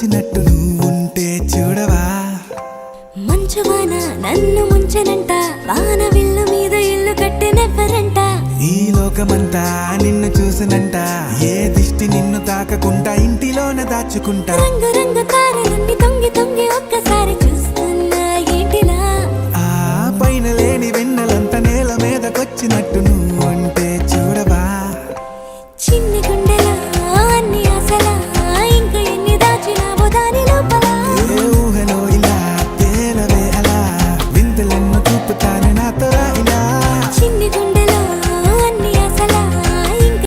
వచ్చినట్టు నువ్వుంటే చూడవా మంచువాన నన్ను ముంచెనంట వాన విల్లు మీద ఇల్లు కట్టెనెవ్వరంట ఈ లోకమంతా నిన్ను చూసినంట ఏ దిష్టి నిన్ను తాకకుండా ఇంటిలోనే దాచుకుంటా రంగు